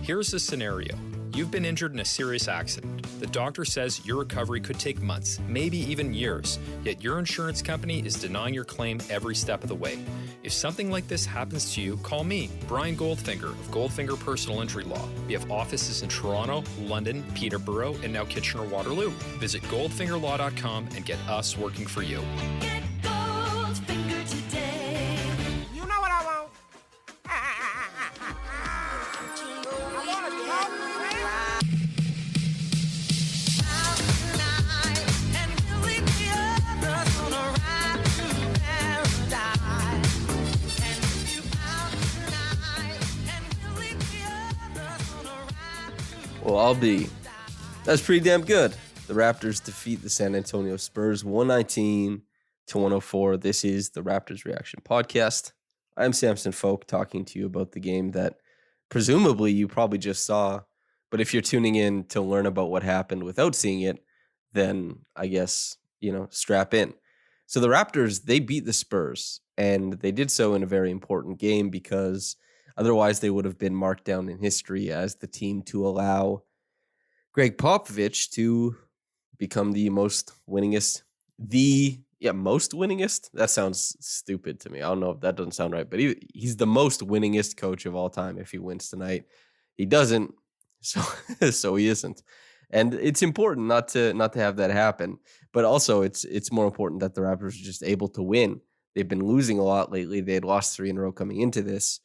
Here's the scenario. You've been injured in a serious accident. The doctor says your recovery could take months, maybe even years, yet your insurance company is denying your claim every step of the way. If something like this happens to you, call me, Brian Goldfinger of Goldfinger Personal Injury Law. We have offices in Toronto, London, Peterborough, and now Kitchener-Waterloo. Visit goldfingerlaw.com and get us working for you. Get Goldfinger today. You know what I want? Well, that's pretty damn good. The Raptors defeat the San Antonio Spurs 119-104. This is the Raptors Reaction Podcast. I'm Samson Folk talking to you about the game that presumably you probably just saw. But if you're tuning in to learn about what happened without seeing it, then I guess, strap in. So the Raptors, they beat the Spurs, and they did so in a very important game because otherwise they would have been marked down in history as the team to allow Greg Popovich to become the most winningest. Most winningest? That sounds stupid to me. I don't know if that doesn't sound right, but he's the most winningest coach of all time if he wins tonight. He doesn't, so he isn't. And it's important not to have that happen, but also it's more important that the Raptors are just able to win. They've been losing a lot lately. They had lost 3 in a row coming into this.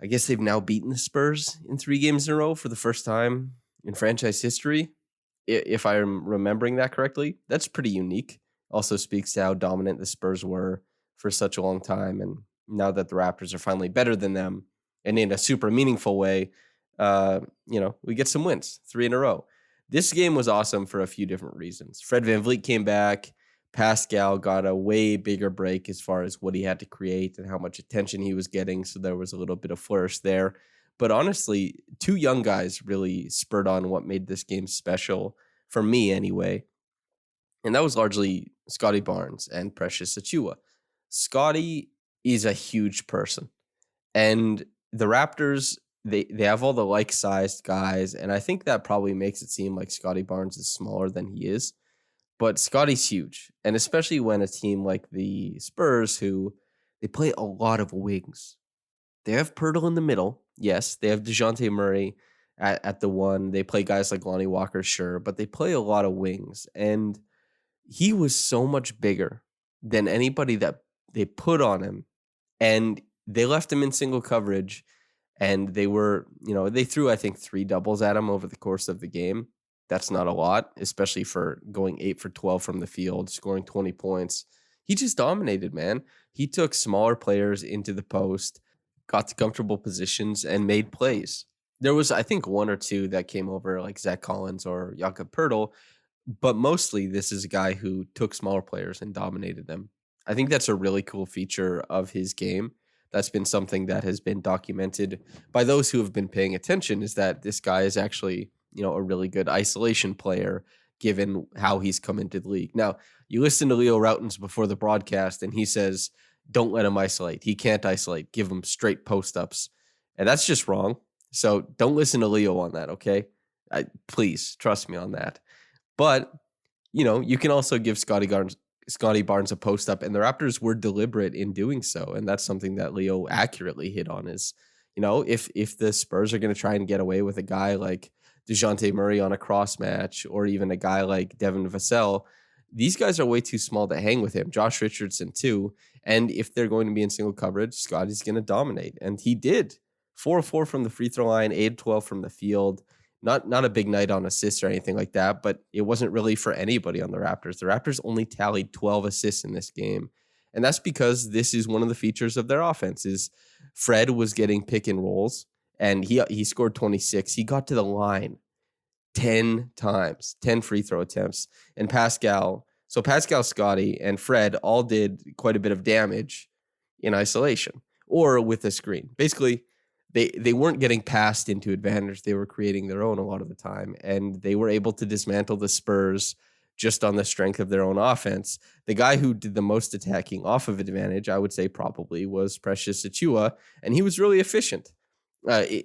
I guess they've now beaten the Spurs in 3 games in a row for the first time in franchise history, if I'm remembering that correctly. That's pretty unique. Also speaks to how dominant the Spurs were for such a long time. And now that the Raptors are finally better than them and in a super meaningful way, we get some wins, 3 in a row. This game was awesome for a few different reasons. Fred VanVleet came back. Pascal got a way bigger break as far as what he had to create and how much attention he was getting. So there was a little bit of flourish there. But honestly, 2 young guys really spurred on what made this game special, for me anyway. And that was largely Scottie Barnes and Precious Achiuwa. Scottie is a huge person. And the Raptors, they have all the like-sized guys. And I think that probably makes it seem like Scottie Barnes is smaller than he is. But Scottie's huge, and especially when a team like the Spurs, who they play a lot of wings. They have Pirtle in the middle. Yes, they have DeJounte Murray at the 1. They play guys like Lonnie Walker, sure, but they play a lot of wings. And he was so much bigger than anybody that they put on him. And they left him in single coverage, and they were, they threw, I think, 3 doubles at him over the course of the game. That's not a lot, especially for going 8 for 12 from the field, scoring 20 points. He just dominated, man. He took smaller players into the post, got to comfortable positions, and made plays. There was, I think, 1 or 2 that came over, like Zach Collins or Jakob Poeltl, but mostly this is a guy who took smaller players and dominated them. I think that's a really cool feature of his game. That's been something that has been documented by those who have been paying attention, is that this guy is actually a really good isolation player given how he's come into the league. Now, you listen to Leo Routens before the broadcast, and he says, don't let him isolate. He can't isolate. Give him straight post-ups. And that's just wrong. So don't listen to Leo on that, okay? Please, trust me on that. But, you can also give Scottie Barnes a post-up, and the Raptors were deliberate in doing so. And that's something that Leo accurately hit on is, if the Spurs are going to try and get away with a guy like DeJounte Murray on a cross match, or even a guy like Devin Vassell, these guys are way too small to hang with him. Josh Richardson too. And if they're going to be in single coverage, Scottie's going to dominate. And he did. 4 of 4 from the free throw line, 8 of 12 from the field. Not a big night on assists or anything like that, but it wasn't really for anybody on the Raptors. The Raptors only tallied 12 assists in this game. And that's because this is one of the features of their offense is Fred was getting pick and rolls. And he scored 26. He got to the line 10 times, 10 free throw attempts. And Pascal, Scottie, and Fred all did quite a bit of damage in isolation or with a screen. Basically, they weren't getting passed into advantage. They were creating their own a lot of the time. And they were able to dismantle the Spurs just on the strength of their own offense. The guy who did the most attacking off of advantage, I would say probably, was Precious Achiuwa. And he was really efficient.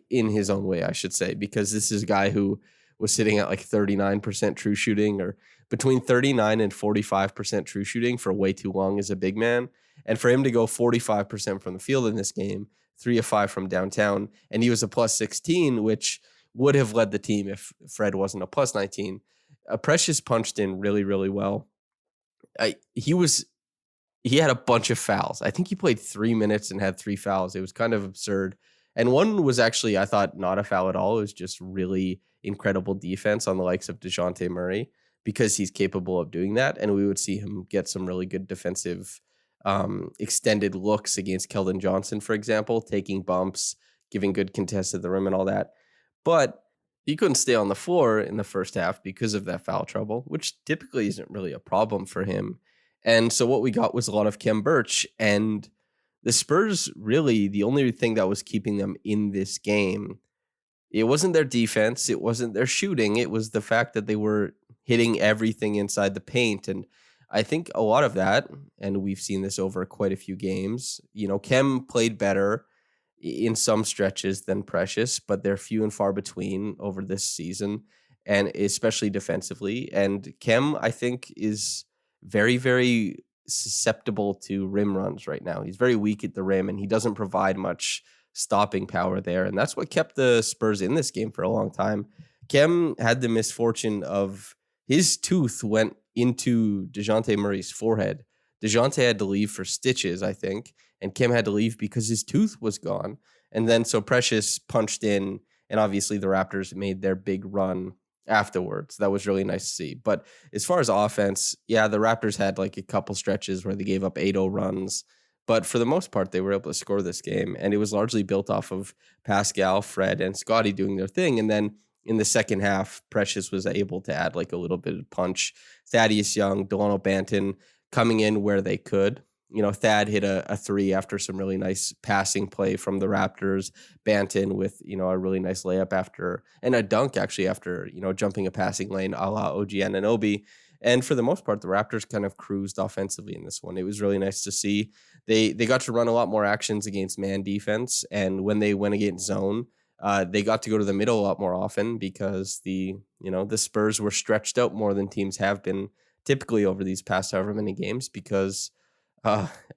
in his own way, I should say, because this is a guy who was sitting at like 39% true shooting, or between 39 and 45% true shooting for way too long as a big man. And for him to go 45% from the field in this game, 3 of 5 from downtown, and he was a plus 16, which would have led the team if Fred wasn't a plus 19. Precious punched in really, really well. He had a bunch of fouls. I think he played 3 minutes and had 3 fouls. It was kind of absurd. And one was actually, I thought, not a foul at all. It was just really incredible defense on the likes of DeJounte Murray, because he's capable of doing that. And we would see him get some really good defensive extended looks against Keldon Johnson, for example, taking bumps, giving good contests at the rim and all that. But he couldn't stay on the floor in the first half because of that foul trouble, which typically isn't really a problem for him. And so what we got was a lot of Khem Birch, and the Spurs, really the only thing that was keeping them in this game, it wasn't their defense, it wasn't their shooting, it was the fact that they were hitting everything inside the paint. And I think a lot of that, and we've seen this over quite a few games, Khem played better in some stretches than Precious, but they're few and far between over this season, and especially defensively. And Khem, I think, is very, very susceptible to rim runs right now. He's very weak at the rim, and he doesn't provide much stopping power there. And that's what kept the Spurs in this game for a long time. Khem had the misfortune of his tooth went into DeJounte Murray's forehead. DeJounte had to leave for stitches, I think, and Khem had to leave because his tooth was gone. And then so Precious punched in, and obviously the Raptors made their big run afterwards. That was really nice to see. But as far as offense, yeah, the Raptors had like a couple stretches where they gave up 8-0 runs. But for the most part, they were able to score this game. And it was largely built off of Pascal, Fred, and Scottie doing their thing. And then in the second half, Precious was able to add like a little bit of punch. Thaddeus Young, Delano Banton coming in where they could. Thad hit a 3 after some really nice passing play from the Raptors. Banton with, a really nice layup after, and a dunk actually after, jumping a passing lane a la OG Anunoby. And for the most part, the Raptors kind of cruised offensively in this one. It was really nice to see. They got to run a lot more actions against man defense. And when they went against zone, they got to go to the middle a lot more often because the Spurs were stretched out more than teams have been typically over these past however many games, because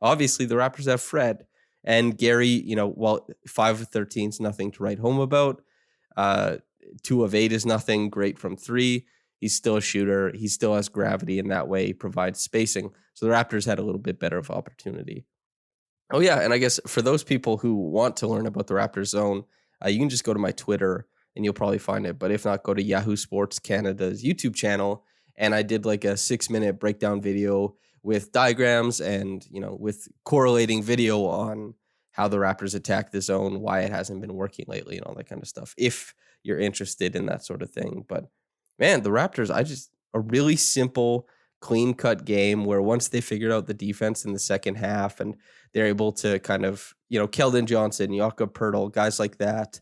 obviously the Raptors have Fred and Gary. While 5 of 13 is nothing to write home about, 2 of 8 is nothing great from 3. He's still a shooter. He still has gravity in that way. He provides spacing. So the Raptors had a little bit better of opportunity. Oh yeah, and I guess for those people who want to learn about the Raptors zone, you can just go to my Twitter and you'll probably find it. But if not, go to Yahoo Sports Canada's YouTube channel. And I did like a 6-minute breakdown video with diagrams and, with correlating video on how the Raptors attack the zone, why it hasn't been working lately, and all that kind of stuff, if you're interested in that sort of thing. But man, the Raptors, a really simple, clean-cut game where once they figured out the defense in the second half and they're able to kind of, Keldon Johnson, Jakob Poeltl, guys like that,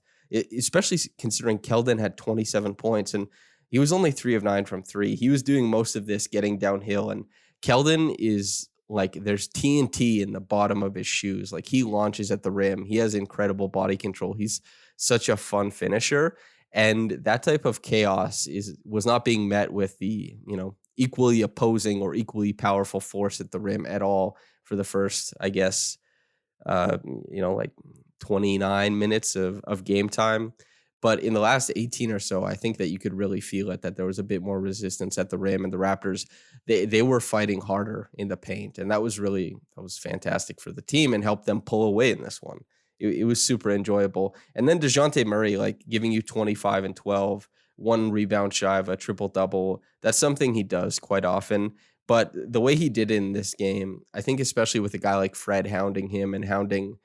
especially considering Keldon had 27 points and he was only 3 of 9 from 3. He was doing most of this getting downhill, and Keldon is like, there's TNT in the bottom of his shoes. Like, he launches at the rim. He has incredible body control. He's such a fun finisher. And that type of chaos was not being met with the, equally opposing or equally powerful force at the rim at all for the first, I guess, 29 minutes of game time. But in the last 18 or so, I think that you could really feel it, that there was a bit more resistance at the rim, and the Raptors, they were fighting harder in the paint. And that was fantastic for the team and helped them pull away in this one. It was super enjoyable. And then DeJounte Murray, like, giving you 25 and 12, 1 rebound shy of a triple-double. That's something he does quite often. But the way he did in this game, I think especially with a guy like Fred hounding him and hounding,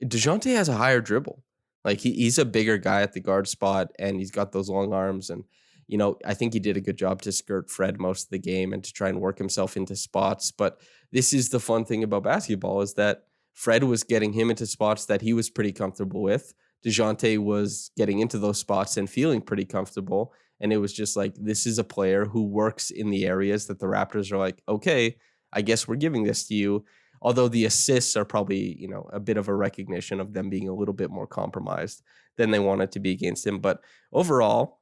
DeJounte has a higher dribble. Like, he's a bigger guy at the guard spot, and he's got those long arms. And, I think he did a good job to skirt Fred most of the game and to try and work himself into spots. But this is the fun thing about basketball, is that Fred was getting him into spots that he was pretty comfortable with. DeJounte was getting into those spots and feeling pretty comfortable. And it was just like, this is a player who works in the areas that the Raptors are like, okay, I guess we're giving this to you. Although the assists are probably, a bit of a recognition of them being a little bit more compromised than they wanted to be against him. But overall,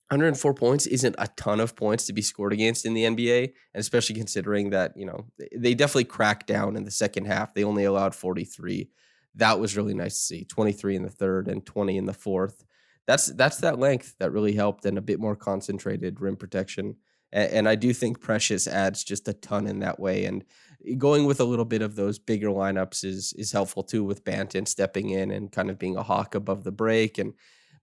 104 points isn't a ton of points to be scored against in the NBA, and especially considering that, they definitely cracked down in the second half. They only allowed 43. That was really nice to see. 23 in the third and 20 in the fourth. That's that length that really helped, and a bit more concentrated rim protection. And I do think Precious adds just a ton in that way. And going with a little bit of those bigger lineups is helpful too, with Banton stepping in and kind of being a hawk above the break, and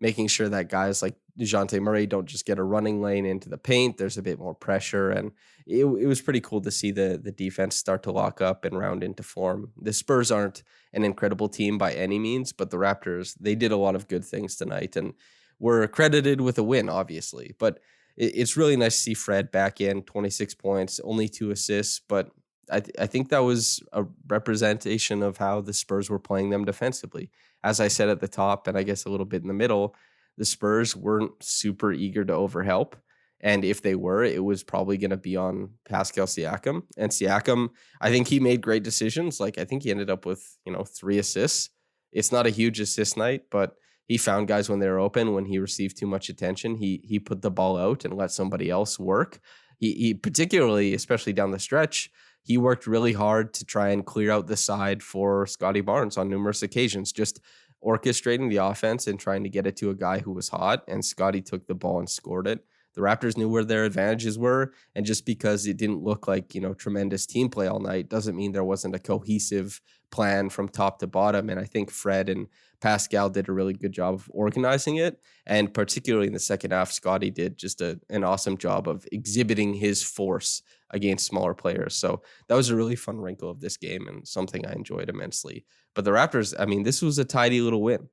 making sure that guys like DeJounte Murray don't just get a running lane into the paint. There's a bit more pressure. And it was pretty cool to see the defense start to lock up and round into form. The Spurs aren't an incredible team by any means, but the Raptors, they did a lot of good things tonight and were credited with a win, obviously. But it's really nice to see Fred back in, 26 points, only 2 assists. But I think that was a representation of how the Spurs were playing them defensively. As I said at the top, and I guess a little bit in the middle, the Spurs weren't super eager to overhelp. And if they were, it was probably going to be on Pascal Siakam. And Siakam, I think he made great decisions. Like, I think he ended up with, 3 assists. It's not a huge assist night, but he found guys when they were open. When he received too much attention, he put the ball out and let somebody else work. He particularly, especially down the stretch, he worked really hard to try and clear out the side for Scottie Barnes on numerous occasions, just orchestrating the offense and trying to get it to a guy who was hot. And Scottie took the ball and scored it. The Raptors knew where their advantages were. And just because it didn't look like, tremendous team play all night doesn't mean there wasn't a cohesive plan from top to bottom. And I think Fred and Pascal did a really good job of organizing it. And particularly in the second half, Scottie did just an awesome job of exhibiting his force against smaller players. So that was a really fun wrinkle of this game and something I enjoyed immensely. But the Raptors, this was a tidy little win.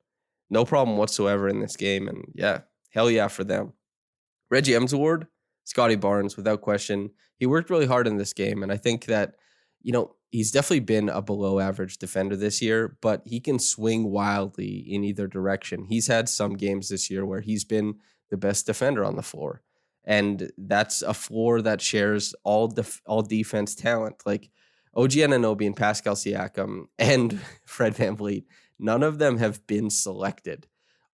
No problem whatsoever in this game. And yeah, hell yeah for them. Reggie Evans Award, Scottie Barnes, without question. He worked really hard in this game. And I think that, he's definitely been a below average defender this year, but he can swing wildly in either direction. He's had some games this year where he's been the best defender on the floor. And that's a floor that shares all defense talent. Like OG Anunoby and Pascal Siakam and Fred VanVleet, none of them have been selected.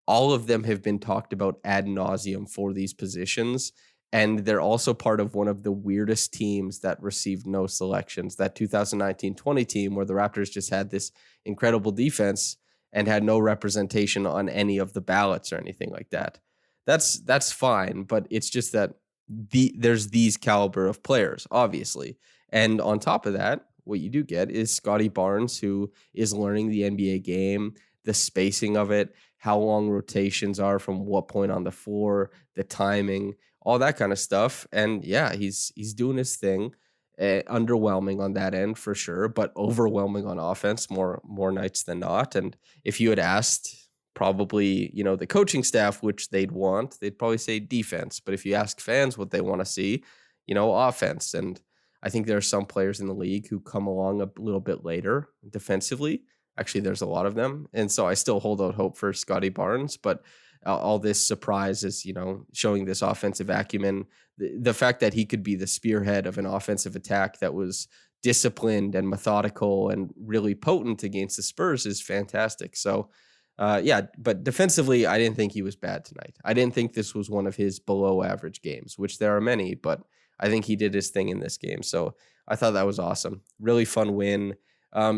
All of them have been talked about ad nauseum for these positions. And they're also part of one of the weirdest teams that received no selections, that 2019-20 team where the Raptors just had this incredible defense and had no representation on any of the ballots or anything like that. That's fine, but it's just that there's these caliber of players, obviously. And on top of that, what you do get is Scottie Barnes, who is learning the NBA game, the spacing of it, how long rotations are from what point on the floor, the timing, all that kind of stuff. And yeah, he's doing his thing. Underwhelming on that end for sure, but overwhelming on offense more nights than not. And if you had asked probably, the coaching staff, which they'd probably say defense. But if you ask fans what they want to see, offense. And I think there are some players in the league who come along a little bit later defensively. Actually, there's a lot of them. And so I still hold out hope for Scottie Barnes, but all this surprise is, showing this offensive acumen, the fact that he could be the spearhead of an offensive attack that was disciplined and methodical and really potent against the Spurs is fantastic. So, but defensively, I didn't think he was bad tonight. I didn't think this was one of his below average games, which there are many, but I think he did his thing in this game. So I thought that was awesome. Really fun win.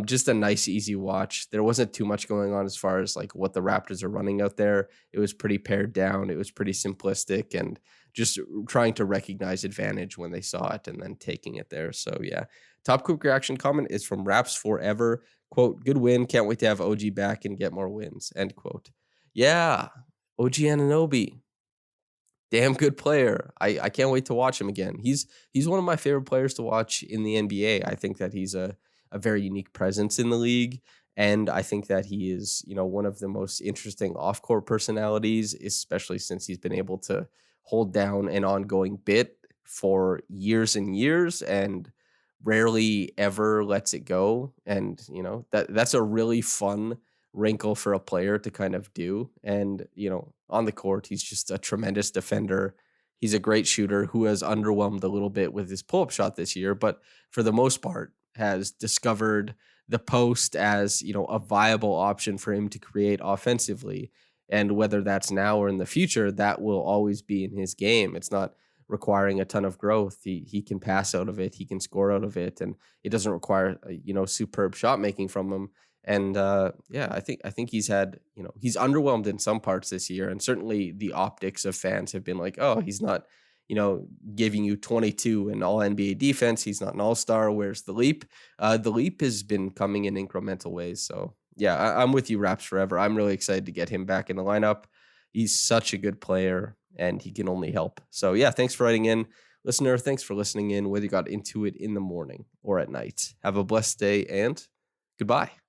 Just a nice, easy watch. There wasn't too much going on as far as like what the Raptors are running out there. It was pretty pared down. It was pretty simplistic and just trying to recognize advantage when they saw it and then taking it there. So yeah, top quick reaction comment is from Raps Forever. Quote, good win. Can't wait to have OG back and get more wins. End quote. Yeah, OG Anunoby. Damn good player. I can't wait to watch him again. He's one of my favorite players to watch in the NBA. I think that he's a very unique presence in the league. And I think that he is, one of the most interesting off-court personalities, especially since he's been able to hold down an ongoing bit for years and years and rarely ever lets it go. And, that's a really fun wrinkle for a player to kind of do. And, on the court, he's just a tremendous defender. He's a great shooter who has underwhelmed a little bit with his pull-up shot this year. But for the most part, has discovered the post as, a viable option for him to create offensively. And whether that's now or in the future, that will always be in his game. It's not requiring a ton of growth. He can pass out of it. He can score out of it. And it doesn't require, superb shot making from him. And I think he's had, he's underwhelmed in some parts this year. And certainly the optics of fans have been like, oh, he's not, giving you 22 and all NBA defense. He's not an all-star. Where's the leap? The leap has been coming in incremental ways. So yeah, I'm with you, Raps forever. I'm really excited to get him back in the lineup. He's such a good player and he can only help. So yeah, thanks for writing in. Listener, thanks for listening in, whether you got into it in the morning or at night. Have a blessed day and goodbye.